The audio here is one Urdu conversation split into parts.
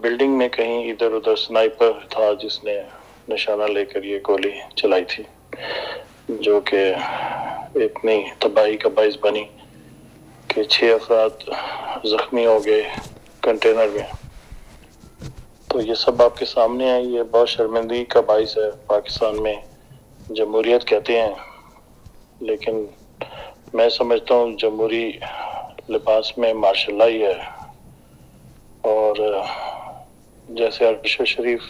بلڈنگ میں کہیں ادھر ادھر سنائپر تھا جس نے نشانہ لے کر یہ گولی چلائی تھی، جو کہ اتنی تباہی کا باعث بنی کہ 6 افراد زخمی ہو گئے کنٹینر میں. تو یہ سب آپ کے سامنے ہے. یہ بہت شرمندگی کا باعث ہے. پاکستان میں جمہوریت کہتے ہیں، لیکن میں سمجھتا ہوں جمہوری لباس میں ماشاء اللہ ہی ہے. اور جیسے ارشد شریف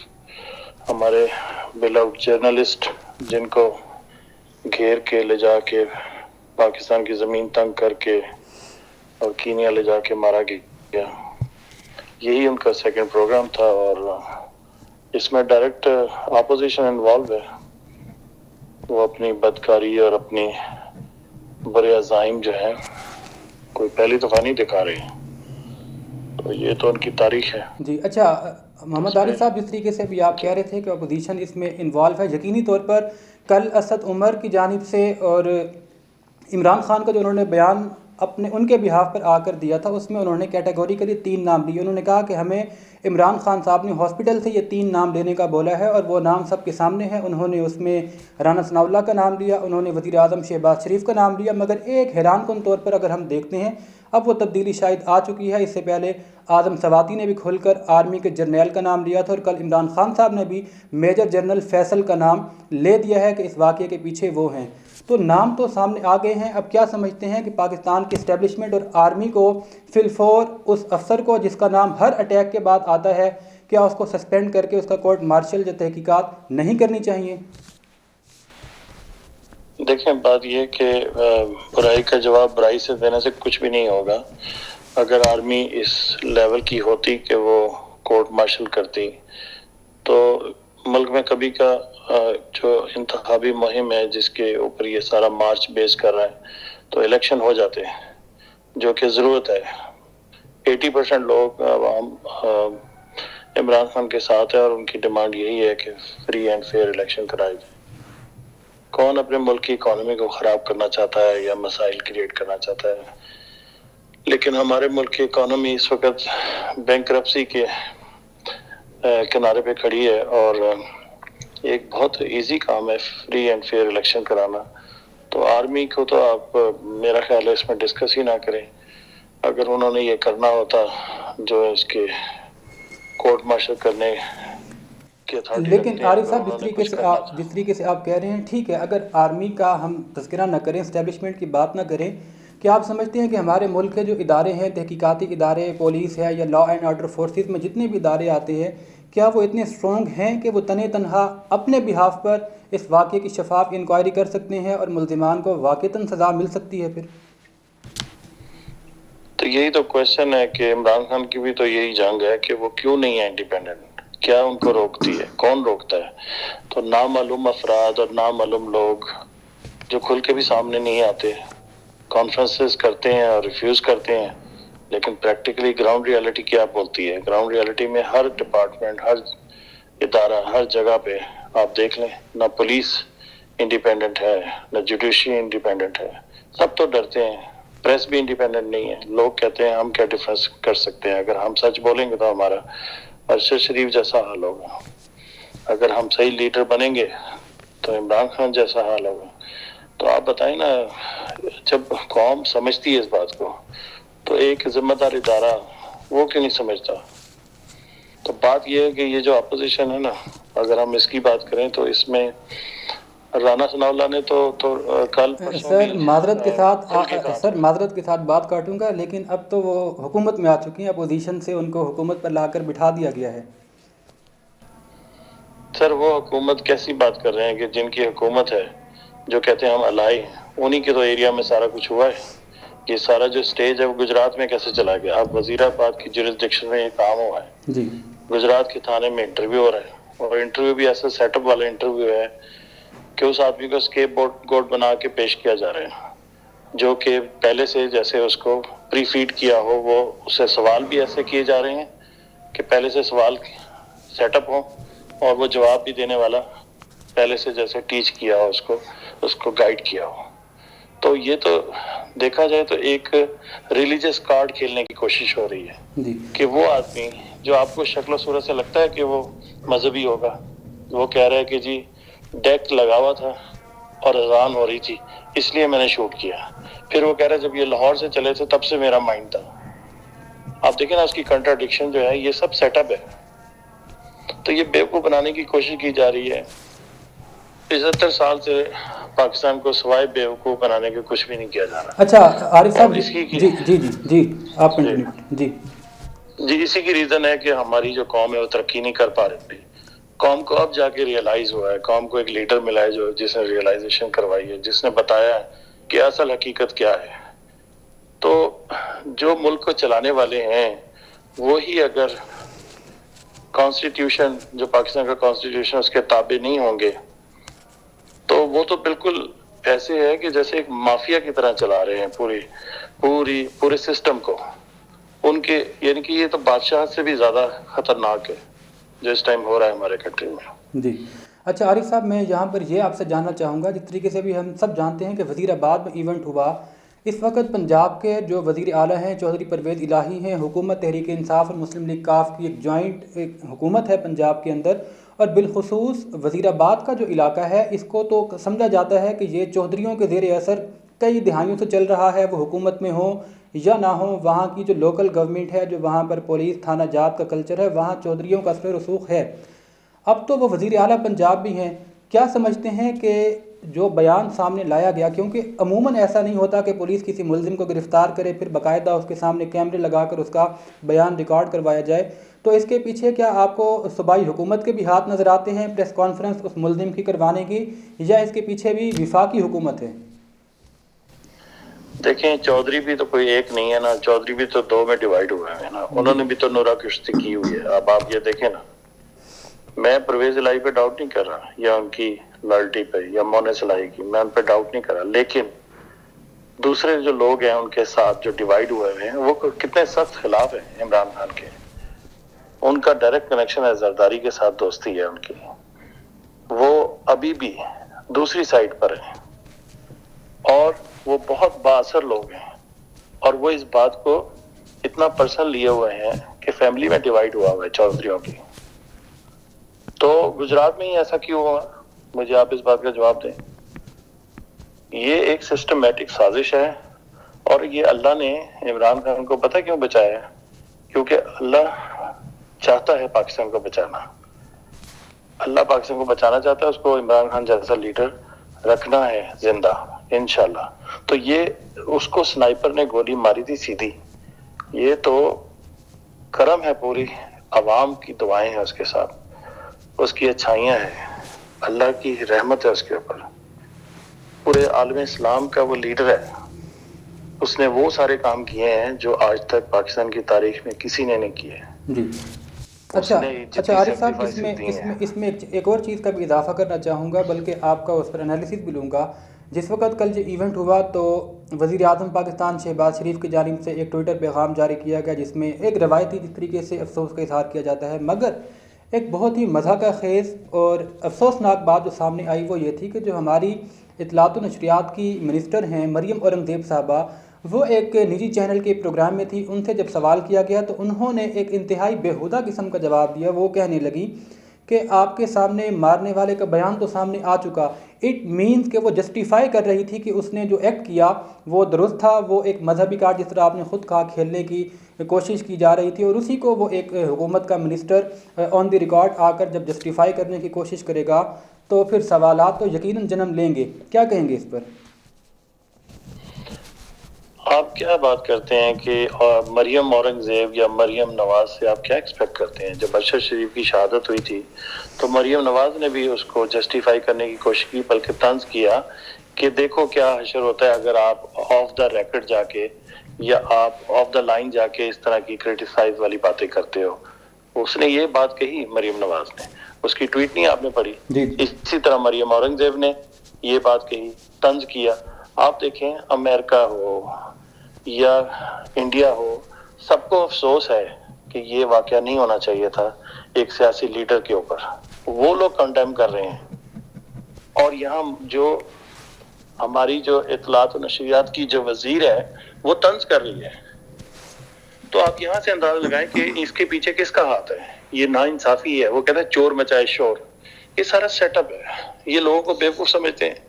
ہمارے بلاؤڈ جرنلسٹ جن کو گھیر کے لے جا کے پاکستان کی زمین تنگ کر کے اور کینیا لے جا کے مارا گیا، یہی ان کا سیکنڈ پروگرام تھا. اور اس میں ڈائریکٹ اپوزیشن انوالو ہے. وہ اپنی بدکاری اور اپنی برے عزائم جو ہیں کوئی پہلی دفعہ نہیں دکھا رہے. تو یہ تو ان کی تاریخ ہے. جی اچھا محمد عارف صاحب، جس طریقے سے بھی آپ کہہ رہے تھے کہ اپوزیشن اس میں انوالو ہے، یقینی طور پر کل اسد عمر کی جانب سے اور عمران خان کا جو انہوں نے بیان ان کے بہاف پر آ کر دیا تھا، اس میں انہوں نے کیٹیگوریکلی 3 نام لیے. انہوں نے کہا کہ ہمیں عمران خان صاحب نے ہاسپٹل سے یہ 3 نام لینے کا بولا ہے، اور وہ نام سب کے سامنے ہیں. انہوں نے اس میں رانا ثناء اللہ کا نام لیا، انہوں نے وزیر اعظم شہباز شریف کا نام لیا. مگر ایک حیران کن طور پر اگر ہم دیکھتے ہیں، اب وہ تبدیلی شاید آ چکی ہے. اس سے پہلے اعظم سواتی نے بھی کھل کر آرمی کے جرنیل کا نام لیا تھا، اور کل عمران خان صاحب نے بھی میجر جنرل فیصل کا نام لے دیا ہے کہ اس واقعے کے پیچھے وہ ہیں. تو نام تو سامنے آ گئے ہیں. اب کیا سمجھتے ہیں کہ پاکستان کی اسٹیبلشمنٹ اور آرمی کو فی الفور اس افسر کو جس کا نام ہر اٹیک کے بعد آتا ہے، کیا اس کو سسپینڈ کر کے اس کا کورٹ مارشل یا تحقیقات نہیں کرنی چاہیے؟ دیکھیں، بات یہ کہ برائی کا جواب برائی سے دینے سے کچھ بھی نہیں ہوگا. اگر آرمی اس لیول کی ہوتی کہ وہ کورٹ مارشل کرتی تو ملک میں کبھی کا جو انتخابی مہم ہے جس کے اوپر یہ سارا مارچ بیس کر رہا ہے تو الیکشن ہو جاتے ہیں، جو کہ ضرورت ہے. 80% لوگ عوام عمران خان کے ساتھ ہے، اور ان کی ڈیمانڈ یہی ہے کہ فری اینڈ فیئر الیکشن کرائے جائے. کون اپنے ملک کی اکانومی کو خراب کرنا چاہتا ہے یا مسائل کریٹ کرنا چاہتا ہے؟ لیکن ہمارے ملک کی اکانومی اس وقت بینکرپسی کے کنارے پہ کھڑی ہے، اور ایک بہت ایزی کام ہے فری اینڈ فیئر الیکشن کرانا. تو آرمی کو تو آپ میرا خیال ہے اس میں ڈسکس ہی نہ کریں. اگر انہوں نے یہ کرنا ہوتا جو اس کے کورٹ مارشل کرنے کی اتھارٹی لیکن رکھتے ہیں، عارف اگر صاحب، انہوں نے کچھ کرنا تھا. جس طریقے سے آپ کہہ رہے ہیں، ٹھیک ہے، اگر آرمی کا ہم تذکرہ نہ کریں، اسٹیبلشمنٹ کی بات نہ کریں، کیا آپ سمجھتے ہیں کہ ہمارے ملک کے جو ادارے ہیں، تحقیقاتی ادارے، پولیس ہے یا لا اینڈ آرڈر فورسز میں جتنے بھی ادارے آتے ہیں، کیا وہ اتنے اسٹرانگ ہیں کہ وہ تنہا اپنے بہاف پر اس واقعے کی شفاف انکوائری کر سکتے ہیں اور ملزمان کو واقعتاً سزا مل سکتی ہے پھر؟ تو یہی تو کوشچن ہے کہ عمران خان کی بھی تو یہی جنگ ہے کہ وہ کیوں نہیں ہے انڈیپینڈنٹ. کیا ان کو روکتی ہے؟ کون روکتا ہے؟ تو نامعلوم افراد اور نامعلوم لوگ جو کھل کے بھی سامنے نہیں آتے، کانفرنسز کرتے ہیں اور ریفیوز کرتے ہیں، لیکن پریکٹیکلی گراؤنڈ ریالٹی کیا بولتی ہے؟ گراؤنڈ ریالٹی میں ہر ڈپارٹمنٹ، ہر ادارہ، ہر جگہ پہ آپ دیکھ لیں، نہ پولیس انڈیپینڈنٹ ہے، نہ جوڈیشری انڈیپینڈنٹ ہے. سب تو ڈرتے ہیں. پریس بھی انڈیپینڈنٹ نہیں ہے. لوگ کہتے ہیں ہم کیا ڈیفنس کر سکتے ہیں؟ اگر ہم سچ بولیں گے تو ہمارا ارشد شریف جیسا حال ہوگا. اگر ہم صحیح لیڈر بنیں گے تو عمران خان جیسا حال ہوگا. تو آپ بتائیں نا، جب قوم سمجھتی ہے اس بات کو تو ایک ذمہ دار ادارہ وہ کیوں نہیں سمجھتا؟ تو بات یہ ہے کہ یہ جو اپوزیشن ہے نا، اگر ہم اس کی بات کریں تو اس میں رانا ثناء اللہ نے تو کل پرسوں بھی معذرت کے ساتھ کھل کے کہا تھا. معذرت کے ساتھ بات کاٹوں گا، لیکن اب تو وہ حکومت میں آ چکی ہیں، اپوزیشن سے ان کو حکومت پر لا کر بٹھا دیا گیا ہے. سر وہ حکومت کیسی بات کر رہے ہیں کہ جن کی حکومت ہے، جو کہتے ہیں ہم الائی ہیں، انہی کے تو ایریا میں سارا کچھ ہوا ہے. یہ سارا جو سٹیج ہے وہ گجرات میں کیسے چلا گیا؟ اب وزیر آباد کی جورسڈکشن میں یہ کام ہوا ہے. جی، گجرات کے تھانے میں انٹرویو ہو رہا ہے، اور انٹرویو بھی ایسا سیٹ اپ والا انٹرویو ہے کہ اس آدمی کو اسکیپ گورڈ بنا کے پیش کیا جا رہا ہے، جو کہ پہلے سے جیسے اس کو پری فیڈ کیا ہو. وہ اس سے سوال بھی ایسے کیے جا رہے ہیں کہ پہلے سے سوال سیٹ اپ ہو، اور وہ جواب بھی دینے والا پہلے سے جیسے ٹیچ کیا ہو، اس کو گائیڈ کیا ہو. تو یہ تو دیکھا جائے تو ایک ریلیجس کارڈ کھیلنے کی کوشش ہو رہی ہے کہ وہ آدمی جو آپ کو شکل و صورت سے لگتا ہے کہ وہ مذہبی ہوگا، وہ کہہ رہا ہے کہ جی ڈیک لگا ہوا تھا اور اذان ہو رہی تھی اس لیے میں نے شوٹ کیا. پھر وہ کہہ رہا ہے جب یہ لاہور سے چلے تھے تب سے میرا مائنڈ تھا. آپ دیکھیں نا اس کی کنٹراڈکشن جو ہے، یہ سب سیٹ اپ ہے. تو یہ بیوقوف بنانے کی کوشش کی جا رہی ہے. 75 سال سے پاکستان کو سوائے بیوقوف بنانے کے کچھ بھی نہیں کیا جا رہا. اچھا عارف صاحب، اس کی جی جی جی جی آپ کنٹینیو. جی اسی کی ریزن ہے کہ ہماری جو قوم ہے وہ ترقی نہیں کر پا رہی. قوم کو اب جا کے ریئلائز ہوا ہے، قوم کو ایک لیڈر ملا ہے جس نے ریئلائزیشن کروائی ہے، جس نے بتایا ہے کہ اصل حقیقت کیا ہے. تو جو ملک کو چلانے والے ہیں وہی اگر کانسٹیٹیوشن، جو پاکستان کا کانسٹیٹیوشن اس کے تابع نہیں ہوں گے تو وہ تو بالکل ایسے ہے کہ جیسے ایک مافیا کی طرح چلا رہے ہیں پورے سسٹم کو. ان کے یعنی کہ یہ تو بادشاہ سے بھی زیادہ خطرناک ہے جو اس ٹائم ہو رہا ہے ہمارے کنٹری میں. جی اچھا عارف صاحب، میں یہاں پر یہ آپ سے جاننا چاہوں گا، جس طریقے سے بھی ہم سب جانتے ہیں کہ وزیر آباد میں ایونٹ ہوا، اس وقت پنجاب کے جو وزیر اعلیٰ ہیں چودھری پرویز الہی ہیں، حکومت تحریک انصاف اور مسلم لیگ کاف کی ایک جوائنٹ حکومت ہے پنجاب کے اندر، اور بالخصوص وزیر آباد کا جو علاقہ ہے اس کو تو سمجھا جاتا ہے کہ یہ چودھریوں کے زیر اثر کئی دہائیوں سے چل رہا ہے، وہ حکومت میں ہوں یا نہ ہوں. وہاں کی جو لوکل گورنمنٹ ہے، جو وہاں پر پولیس تھانہ جات کا کلچر ہے، وہاں چودھریوں کا اثر رسوخ ہے. اب تو وہ وزیر اعلیٰ پنجاب بھی ہیں. کیا سمجھتے ہیں کہ جو بیان سامنے لایا گیا، کیونکہ عموماً ایسا نہیں ہوتا کہ پولیس کسی ملزم کو گرفتار کرے پھر باقاعدہ اس کے سامنے کیمرے لگا کر اس کا بیان ریکارڈ کروایا جائے، تو اس کے پیچھے کیا آپ کو صوبائی حکومت کے بھی ہاتھ نظر آتے ہیں پریس کانفرنس اس ملزم کی کروانے کی، یا اس کے پیچھے بھی وفاقی حکومت ہے؟ دیکھیں چودھری بھی تو کوئی ایک نہیں ہے نا، چودھری بھی تو دو میں ڈیوائیڈ ہوئے ہیں نا. انہوں نے بھی تو نورا کشتی کی ہوئی ہے. اب آپ یہ دیکھیں نا، میں پرویز الہی پہ ڈاؤٹ نہیں کر رہا یا ان کی لائلٹی پہ یا مونس الہی کی، میں ان پہ ڈاؤٹ نہیں کر رہا، لیکن دوسرے جو لوگ ہیں ان کے ساتھ جو ڈیوائیڈ ہوئے ہیں وہ کتنے سخت خلاف ہیں عمران خان کے. ان کا ڈائریکٹ کنیکشن ہے زرداری کے ساتھ، دوستی ہے ان کی. وہ ابھی بھی دوسری سائڈ پر ہیں اور وہ بہت با اثر لوگ ہیں، اور وہ اس بات کو اتنا پرسنل لیے ہوئے ہیں کہ فیملی میں ڈیوائیڈ ہوا ہے چودھریوں کی. تو گجرات میں ہی ایسا کیوں ہوا؟ مجھے آپ اس بات کا جواب دیں. یہ ایک سسٹمیٹک سازش ہے، اور یہ اللہ نے عمران خان کو پتہ کیوں بچایا ہے؟ کیونکہ اللہ چاہتا ہے پاکستان کو بچانا. اللہ پاکستان کو بچانا چاہتا ہے، اس کو عمران خان جیسا لیڈر رکھنا ہے زندہ انشاءاللہ. تو یہ اس کو سنائپر نے گولی ماری تھی سیدھی. یہ تو کرم ہے، پوری عوام کی دعائیں ہیں اس کے ساتھ، اس کی اچھائیاں ہیں، اللہ کی رحمت ہے اس کے اوپر. پورے عالم اسلام کا وہ لیڈر ہے. اس نے وہ سارے کام کیے ہیں جو آج تک پاکستان کی تاریخ میں کسی نے نہیں کیے. جی اچھا عارف صاحب، اس میں ایک اور چیز کا بھی اضافہ کرنا چاہوں گا، بلکہ آپ کا اس پر انالیسس بھی لوں گا. جس وقت کل جو ایونٹ ہوا تو وزیر اعظم پاکستان شہباز شریف کی جانب سے ایک ٹویٹر پیغام جاری کیا گیا، جس میں ایک روایتی جس طریقے سے افسوس کا اظہار کیا جاتا ہے، مگر ایک بہت ہی مضحکہ خیز اور افسوسناک بات جو سامنے آئی وہ یہ تھی کہ جو ہماری اطلاعات و نشریات کی منسٹر ہیں مریم اورنگزیب صاحبہ، وہ ایک نجی چینل کے پروگرام میں تھی. ان سے جب سوال کیا گیا تو انہوں نے ایک انتہائی بیہودہ قسم کا جواب دیا. وہ کہنے لگی کہ آپ کے سامنے مارنے والے کا بیان تو سامنے آ چکا. اٹ مینز کہ وہ جسٹیفائی کر رہی تھی کہ اس نے جو ایکٹ کیا وہ درست تھا، وہ ایک مذہبی کارڈ جس طرح آپ نے خود کہا کھیلنے کی کوشش کی جا رہی تھی، اور اسی کو وہ ایک حکومت کا منسٹر آن دی ریکارڈ آ کر جب جسٹیفائی کرنے کی کوشش کرے گا تو پھر سوالات تو یقیناً جنم لیں گے. کیا کہیں گے اس پر؟ آپ کیا بات کرتے ہیں کہ مریم اورنگزیب یا مریم نواز سے آپ کیا ایکسپیکٹ کرتے ہیں؟ جب ارشد شریف کی شہادت ہوئی تھی تو مریم نواز نے بھی اس کو جسٹیفائی کرنے کی کوشش کی، بلکہ طنز کیا کہ دیکھو کیا حشر ہوتا ہے اگر آپ آف دا ریکڈ جا کے یا آپ آف دا لائن جا کے اس طرح کی کرٹیسائز والی باتیں کرتے ہو. اس نے یہ بات کہی مریم نواز نے، اس کی ٹویٹ نہیں آپ نے پڑھی؟ اسی طرح مریم اورنگزیب نے یہ بات کہی، طنز کیا. آپ دیکھیں امریکہ ہو یا انڈیا ہو، سب کو افسوس ہے کہ یہ واقعہ نہیں ہونا چاہیے تھا ایک سیاسی لیڈر کے اوپر. وہ لوگ کنڈیم کر رہے ہیں، اور یہاں جو ہماری جو اطلاعات و نشریات کی جو وزیر ہے وہ طنز کر رہی ہے. تو آپ یہاں سے اندازہ لگائیں کہ اس کے پیچھے کس کا ہاتھ ہے. یہ ناانصافی ہے. وہ کہتا ہے چور مچائے شور. یہ سارا سیٹ اپ ہے. یہ لوگوں کو بیوقوف سمجھتے ہیں.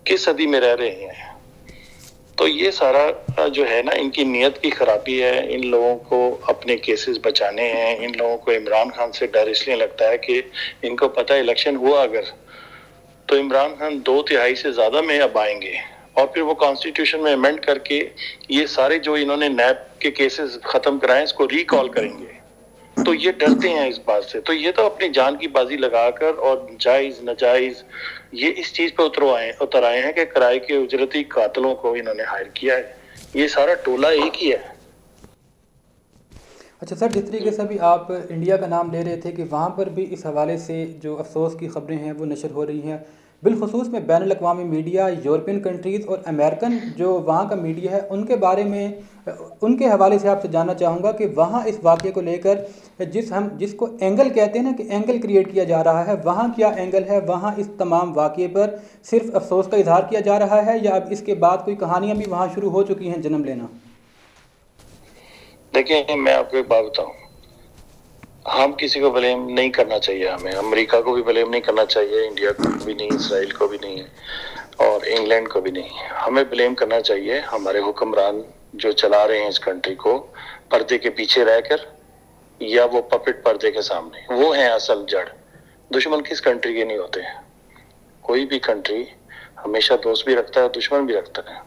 کس صدی میں رہ رہے ہیں. تو یہ سارا جو ہے نا ان کی نیت کی خرابی ہے. ان لوگوں کو اپنے کیسز بچانے ہیں. ان لوگوں کو عمران خان سے ڈر اس لیے لگتا ہے کہ ان کو پتہ ہے الیکشن ہوا اگر تو عمران خان 2/3 سے زیادہ میں اب آئیں گے اور پھر وہ کانسٹیٹیوشن میں امینڈ کر کے یہ سارے جو انہوں نے نیب کے کیسز ختم کرائے اس کو ریکال کریں گے. تو یہ ڈرتے ہیں اس بات سے. تو یہ تو اپنی جان کی بازی لگا کر اور جائز ناجائز یہ اس چیز پہ اتر آئے ہیں کہ کرائے کے اجرتی قاتلوں کو انہوں نے ہائر کیا ہے. یہ سارا ٹولہ ایک ہی ہے. اچھا سر، جس طریقے سے بھی آپ انڈیا کا نام لے رہے تھے کہ وہاں پر بھی اس حوالے سے جو افسوس کی خبریں ہیں وہ نشر ہو رہی ہیں، بالخصوص میں بین الاقوامی میڈیا، یورپین کنٹریز اور امریکن جو وہاں کا میڈیا ہے ان کے بارے میں ان کے حوالے سے آپ سے جاننا چاہوں گا کہ وہاں اس واقعے کو لے کر جس کو اینگل کہتے ہیں نا کہ اینگل کریٹ کیا جا رہا ہے، وہاں کیا اینگل ہے؟ وہاں اس تمام واقعے پر صرف افسوس کا اظہار کیا جا رہا ہے یا اب اس کے بعد کوئی کہانیاں بھی وہاں شروع ہو چکی ہیں جنم لینا؟ دیکھیں میں آپ کو ایک بات بتاؤں. ہم کسی کو بلیم نہیں کرنا چاہیے. ہمیں امریکہ کو بھی بلیم نہیں کرنا چاہیے، انڈیا کو بھی نہیں، اسرائیل کو بھی نہیں اور انگلینڈ کو بھی نہیں. ہمیں بلیم کرنا چاہیے ہمارے حکمران جو چلا رہے ہیں اس کنٹری کو پردے کے پیچھے رہ کر یا وہ پپٹ پردے کے سامنے. وہ ہیں اصل جڑ. دشمن کس کنٹری کے نہیں ہوتے. کوئی بھی کنٹری ہمیشہ دوست بھی رکھتا ہے دشمن بھی رکھتا ہے،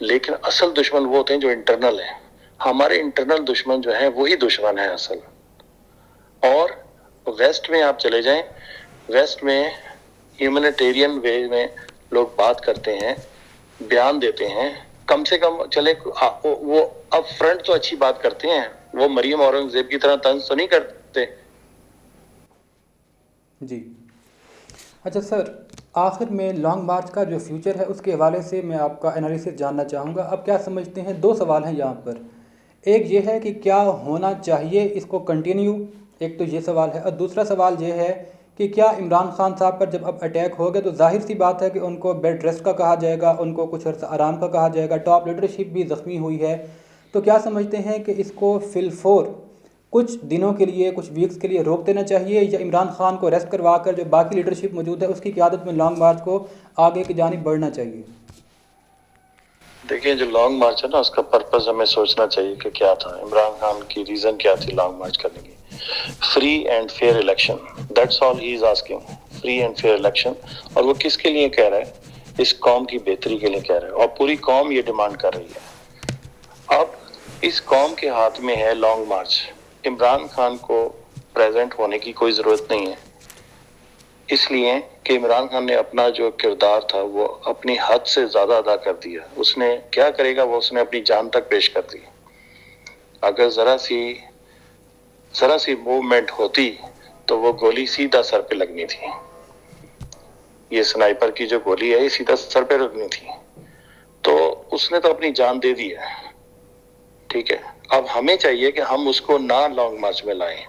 لیکن اصل دشمن وہ ہوتے ہیں جو انٹرنل ہیں. ہمارے انٹرنل دشمن جو ہیں وہی دشمن ہیں اصل. اور ویسٹ میں آپ چلے جائیں، ویسٹ میں ہیومنیٹیرین وے میں لوگ بات کرتے ہیں، بیان دیتے ہیں. کم سے کم چلے وہ اب فرنٹ تو اچھی بات کرتے ہیں. وہ مریم اورنگزیب کی طرح طنز تو نہیں کرتے. جی اچھا سر، آخر میں لانگ مارچ کا جو فیوچر ہے اس کے حوالے سے میں آپ کا انالیسس جاننا چاہوں گا. اب کیا سمجھتے ہیں؟ 2 سوال ہیں یہاں پر. ایک یہ ہے کہ کیا ہونا چاہیے اس کو کنٹینیو، ایک تو یہ سوال ہے، اور دوسرا سوال یہ ہے کہ کیا عمران خان صاحب پر جب اب اٹیک ہو گیا تو ظاہر سی بات ہے کہ ان کو بیڈ ریسٹ کا کہا جائے گا، ان کو کچھ عرصہ آرام کا کہا جائے گا، ٹاپ لیڈرشپ بھی زخمی ہوئی ہے. تو کیا سمجھتے ہیں کہ اس کو فی الفور کچھ دنوں کے لیے، کچھ ویکس کے لیے روک دینا چاہیے یا عمران خان کو ریسٹ کروا کر جو باقی لیڈرشپ موجود ہے اس کی قیادت میں لانگ مارچ کو آگے کی جانب بڑھنا چاہیے؟ دیکھیں جو لانگ مارچ ہے نا اس کا پرپز ہمیں سوچنا چاہیے کہ کیا تھا. عمران خان کی ریزن کیا تھی لانگ مارچ کرنے کی؟ Free and fair election. That's all he is asking. Free and fair election. اور وہ کس کے لیے کہہ رہا ہے؟ اس قوم کی بہتری کے لیے کہہ رہا ہے اور پوری قوم یہ ڈیمانڈ کر رہی ہے. اب اس قوم کے ہاتھ میں ہے لانگ مارچ. عمران خان کو پریزنٹ ہونے کی کوئی ضرورت نہیں ہے، اس لیے کہ عمران خان نے اپنا جو کردار تھا وہ اپنی حد سے زیادہ ادا کر دیا. اس نے کیا کرے گا، وہ اس نے اپنی جان تک پیش کر دی. اگر ذرا سی موومنٹ ہوتی تو وہ گولی سیدھا سر پہ لگنی تھی. یہ سنائپر کی جو گولی ہے یہ سیدھا سر پہ لگنی تھی. تو اس نے تو اپنی جان دے دی ہے. ٹھیک ہے، اب ہمیں چاہیے کہ ہم اس کو نہ لانگ مارچ میں لائیں.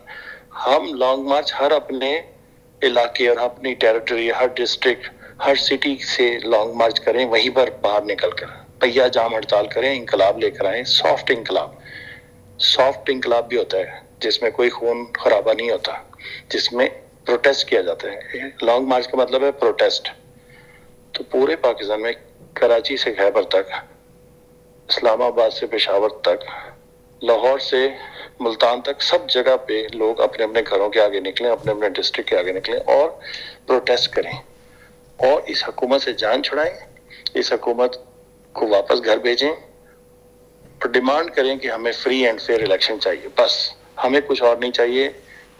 ہم لانگ مارچ ہر اپنے علاقے اور اپنی ٹیریٹری، ہر ڈسٹرکٹ، ہر سٹی سے لانگ مارچ کریں، وہیں پر باہر نکل کر پہیا جام ہڑتال کریں، انقلاب لے کر آئیں. سافٹ انقلاب. سافٹ انقلاب بھی ہوتا ہے جس میں کوئی خون خرابہ نہیں ہوتا، جس میں پروٹیسٹ کیا جاتا ہے. لانگ مارچ کا مطلب ہے پروٹیسٹ. تو پورے پاکستان میں کراچی سے خیبر تک، اسلام آباد سے پشاور تک، لاہور سے ملتان تک، سب جگہ پہ لوگ اپنے اپنے گھروں کے آگے نکلیں، اپنے اپنے ڈسٹرکٹ کے آگے نکلیں اور پروٹیسٹ کریں اور اس حکومت سے جان چھڑائیں. اس حکومت کو واپس گھر بھیجیں اور ڈیمانڈ کریں کہ ہمیں فری اینڈ فیئر الیکشن چاہیے. بس ہمیں کچھ اور نہیں چاہیے.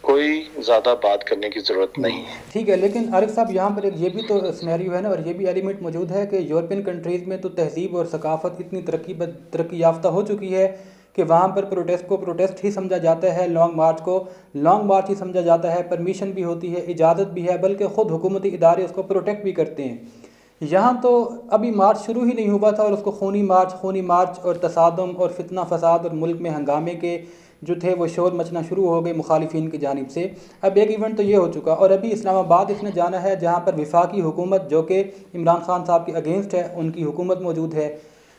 کوئی زیادہ بات کرنے کی ضرورت نہیں ہے. ٹھیک ہے، لیکن عارف صاحب یہاں پر ایک یہ بھی تو سینیریو ہے نا، اور یہ بھی ایلیمنٹ موجود ہے کہ یورپین کنٹریز میں تو تہذیب اور ثقافت اتنی ترقی یافتہ ہو چکی ہے کہ وہاں پر پروٹیسٹ کو پروٹیسٹ ہی سمجھا جاتا ہے، لانگ مارچ کو لانگ مارچ ہی سمجھا جاتا ہے. پرمیشن بھی ہوتی ہے، اجازت بھی ہے، بلکہ خود حکومتی ادارے اس کو پروٹیکٹ بھی کرتے ہیں. یہاں تو ابھی مارچ شروع ہی نہیں ہوا تھا اور اس کو خونی مارچ اور تصادم اور فتنہ فساد اور ملک میں ہنگامے کے جو تھے وہ شور مچنا شروع ہو گئے مخالفین کی جانب سے۔ اب ایک ایونٹ تو یہ ہو چکا اور ابھی اسلام آباد اس نے جانا ہے جہاں پر وفاقی حکومت جو کہ عمران خان صاحب کے اگینسٹ ہے، ان کی حکومت موجود ہے۔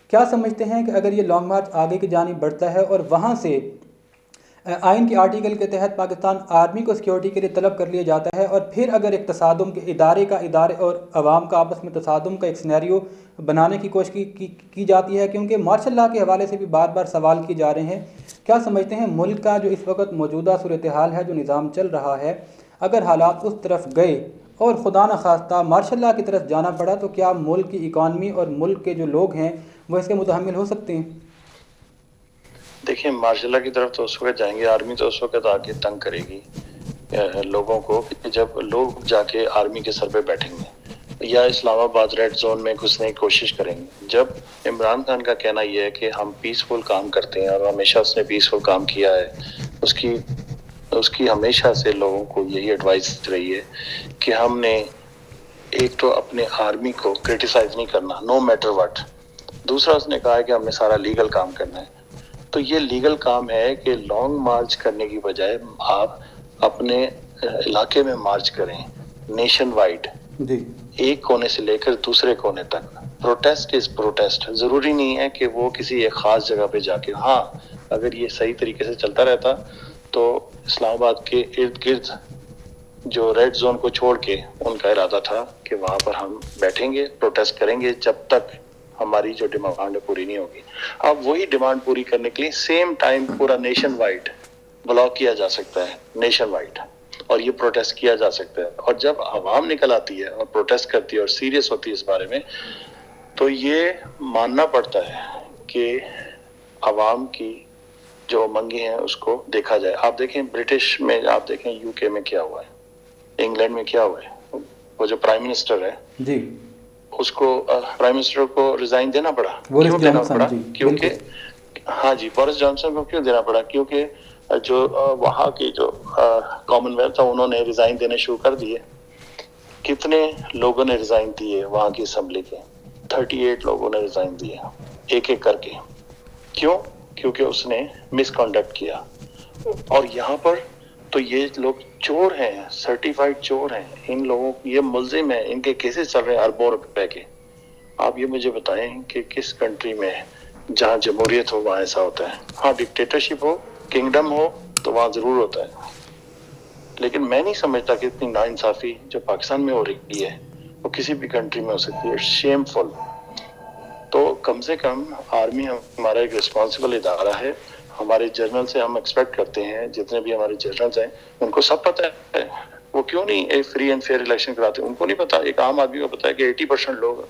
کیا سمجھتے ہیں کہ اگر یہ لانگ مارچ آگے کی جانب بڑھتا ہے اور وہاں سے آئین کے آرٹیکل کے تحت پاکستان آرمی کو سیکیورٹی کے لیے طلب کر لیا جاتا ہے اور پھر اگر ایک تصادم کے ادارے اور عوام کا آپس میں تصادم کا ایک سینیریو بنانے کی کوشش کی جاتی ہے، کیونکہ مارشل لاء کے حوالے سے بھی بار بار سوال کیے جا رہے ہیں، کیا سمجھتے ہیں ملک کا جو اس وقت موجودہ صورتحال ہے، جو نظام چل رہا ہے، اگر حالات اس طرف گئے اور خدا نخواستہ مارشل لاء کی طرف جانا پڑا تو کیا ملک کی اکانومی اور ملک کے جو لوگ ہیں وہ اس کے متحمل ہو سکتے ہیں؟ دیکھیں، مارشل لاء کی طرف تو اس وقت جائیں گے، آرمی تو اس وقت آ کے تنگ کرے گی لوگوں کو، کہ جب لوگ جا کے آرمی کے سر پہ بیٹھیں گے یا اسلام آباد ریڈ زون میں گھسنے کی کوشش کریں گے۔ جب عمران خان کا کہنا یہ ہے کہ ہم پیسفل کام کرتے ہیں اور ہمیشہ اس نے پیسفل کام کیا ہے، اس کی ہمیشہ سے لوگوں کو یہی ایڈوائس رہی ہے کہ ہم نے ایک تو اپنے آرمی کو کرٹیسائز نہیں کرنا، نو میٹر واٹ۔ دوسرا اس نے کہا ہے کہ ہم نے سارا لیگل کام کرنا ہے۔ تو یہ لیگل کام ہے کہ لانگ مارچ کرنے کی بجائے آپ اپنے علاقے میں مارچ کریں، نیشن وائڈ، جی، ایک کونے سے لے کر دوسرے کونے تک۔ پروٹیسٹ از پروٹیسٹ، ضروری نہیں ہے کہ وہ کسی ایک خاص جگہ پہ جا کے، ہاں اگر یہ صحیح طریقے سے چلتا رہتا تو اسلام آباد کے ارد گرد جو ریڈ زون کو چھوڑ کے ان کا ارادہ تھا کہ وہاں پر ہم بیٹھیں گے، پروٹیسٹ کریں گے جب تک ہماری جو ڈیمانڈ ہے پوری نہیں ہوگی۔ اب وہی ڈیمانڈ پوری کرنے کے لیے سیم ٹائم پورا نیشن وائڈ بلاک کیا جا سکتا ہے، نیشن وائڈ، اور یہ پروٹیسٹ کیا جا سکتا ہے۔ اور جب عوام نکل آتی ہے اور پروٹیسٹ کرتی ہے اور سیریس ہوتی ہے اس بارے میں، تو یہ ماننا پڑتا ہے کہ عوام کی جو منگی ہیں اس کو دیکھا جائے۔ آپ دیکھیں برٹش میں، آپ دیکھیں یو کے میں کیا ہوا ہے، انگلینڈ میں کیا ہوا ہے۔ وہ جو پرائم منسٹر ہے، جی، اس کو پرائم منسٹر کو ریزائن دینا پڑا۔ بورس کیوں دینا جانسن، پڑا؟ جی، کیونکہ بالکل۔ ہاں جی، بورس جانسن کو کیوں دینا پڑا؟ کیونکہ جو وہاں کی جو کامن ویلتھ تھا انہوں نے ریزائن دینے شروع کر دیے۔ کتنے لوگوں نے ریزائن دیے وہاں کی اسمبلی کے؟ 38 لوگوں نے ریزائن دیے، ایک ایک کر کے۔ کیوں؟ کیونکہ اس نے مس کنڈکٹ کیا۔ اور یہاں پر تو یہ لوگ چور ہیں، سرٹیفائڈ چور ہیں، ان لوگوں یہ ملزم ہیں، ان کے کیسز چل رہے ہیں اربوں روپے کے۔ آپ یہ مجھے بتائیں کہ کس کنٹری میں جہاں جمہوریت ہو وہاں ایسا ہوتا ہے؟ ہاں ڈکٹیٹرشپ ہو، کنگڈم ہو تو وہاں ضرور ہوتا ہے، لیکن میں نہیں سمجھتا کہ اتنی ناانصافی جو پاکستان میں ہو رہی ہے وہ کسی بھی کنٹری میں ہو سکتی ہے۔ شیم فل۔ تو کم سے کم آرمی ہمارا ایک رسپانسبل ادارہ ہے۔ ہمارے جنرل سے ہم ایکسپیکٹ کرتے ہیں، جتنے بھی ہمارے جنرلز ہیں ان کو سب پتہ ہے، وہ کیوں نہیں ایک فری اینڈ فیئر الیکشن کراتے؟ ان کو نہیں پتا؟ ایک عام آدمی کو پتا ہے کہ 80% لوگ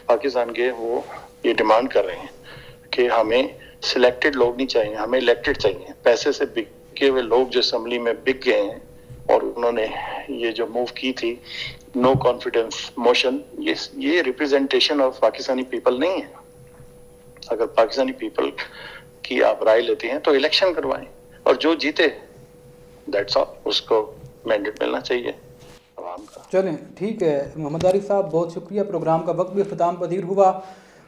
پاکستان کے وہ یہ ڈیمانڈ کر رہے ہیں کہ ہمیں سلیکٹڈ لوگ نہیں چاہیے، ہمیں الیکٹڈ چاہیے۔ پیسے سے بکے ہوئے لوگ جو اسمبلی میں بک گئے ہیں اور انہوں نے یہ جو موو کی تھی نو کانفیڈنس موشن، یہ ریپرزینٹیشن آف پاکستانی پیپل نہیں ہے۔ اگر پاکستانی پیپل کی آپ رائے لیتے ہیں تو الیکشن کروائیں اور جو جیتے دیٹس آل، اس کو مینڈیٹ ملنا چاہیے عوام کا۔ چلیں ٹھیک ہے محمد عارف صاحب، بہت شکریہ، پروگرام کا وقت بھی اختتام پذیر ہوا۔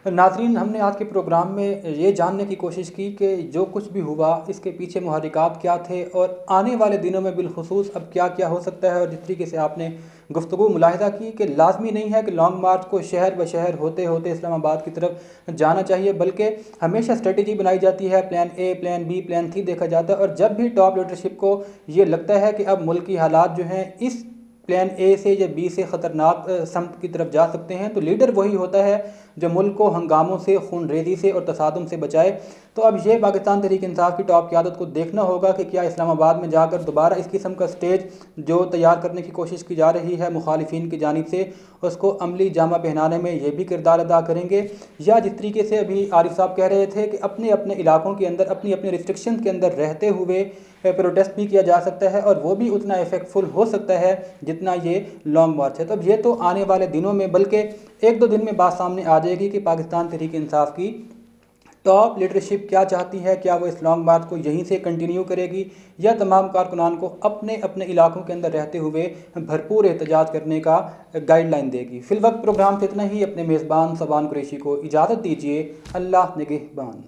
ناظرین، ہم نے آج کے پروگرام میں یہ جاننے کی کوشش کی کہ جو کچھ بھی ہوا اس کے پیچھے محرکات کیا تھے اور آنے والے دنوں میں بالخصوص اب کیا کیا ہو سکتا ہے، اور جس طریقے سے آپ نے گفتگو ملاحظہ کی کہ لازمی نہیں ہے کہ لانگ مارچ کو شہر بشہر ہوتے ہوتے اسلام آباد کی طرف جانا چاہیے، بلکہ ہمیشہ اسٹریٹجی بنائی جاتی ہے، plan a, plan be, plan سی دیکھا جاتا ہے، اور جب بھی ٹاپ لیڈرشپ کو یہ لگتا ہے کہ اب ملکی حالات جو ہیں اس پلان اے سے یا بی سے خطرناک سمت کی طرف جا سکتے ہیں، تو لیڈر وہی ہوتا ہے جو ملک کو ہنگاموں سے، خون ریزی سے اور تصادم سے بچائے۔ تو اب یہ پاکستان تحریک انصاف کی ٹاپ قیادت کو دیکھنا ہوگا کہ کیا اسلام آباد میں جا کر دوبارہ اس قسم کا سٹیج جو تیار کرنے کی کوشش کی جا رہی ہے مخالفین کی جانب سے، اس کو عملی جامہ پہنانے میں یہ بھی کردار ادا کریں گے، یا جس طریقے سے ابھی عارف صاحب کہہ رہے تھے کہ اپنے اپنے علاقوں کے اندر اپنی اپنے ریسٹرکشن کے اندر رہتے ہوئے پروٹیسٹ بھی کیا جا سکتا ہے، اور وہ بھی اتنا افیکٹفل ہو سکتا ہے جتنا یہ لانگ مارچ ہے۔ تو اب یہ تو آنے والے دنوں میں، بلکہ ایک دو دن میں بات سامنے آ جائے گی کہ پاکستان تحریک انصاف کی ٹاپ لیڈرشپ کیا چاہتی ہے، کیا وہ اس لانگ مارچ کو یہیں سے کنٹینیو کرے گی یا تمام کارکنان کو اپنے اپنے علاقوں کے اندر رہتے ہوئے بھرپور احتجاج کرنے کا گائیڈ لائن دے گی۔ فی الوقت پروگرام سے اتنا ہی، اپنے میزبان صبان قریشی کو اجازت دیجیے، اللہ نگہبان۔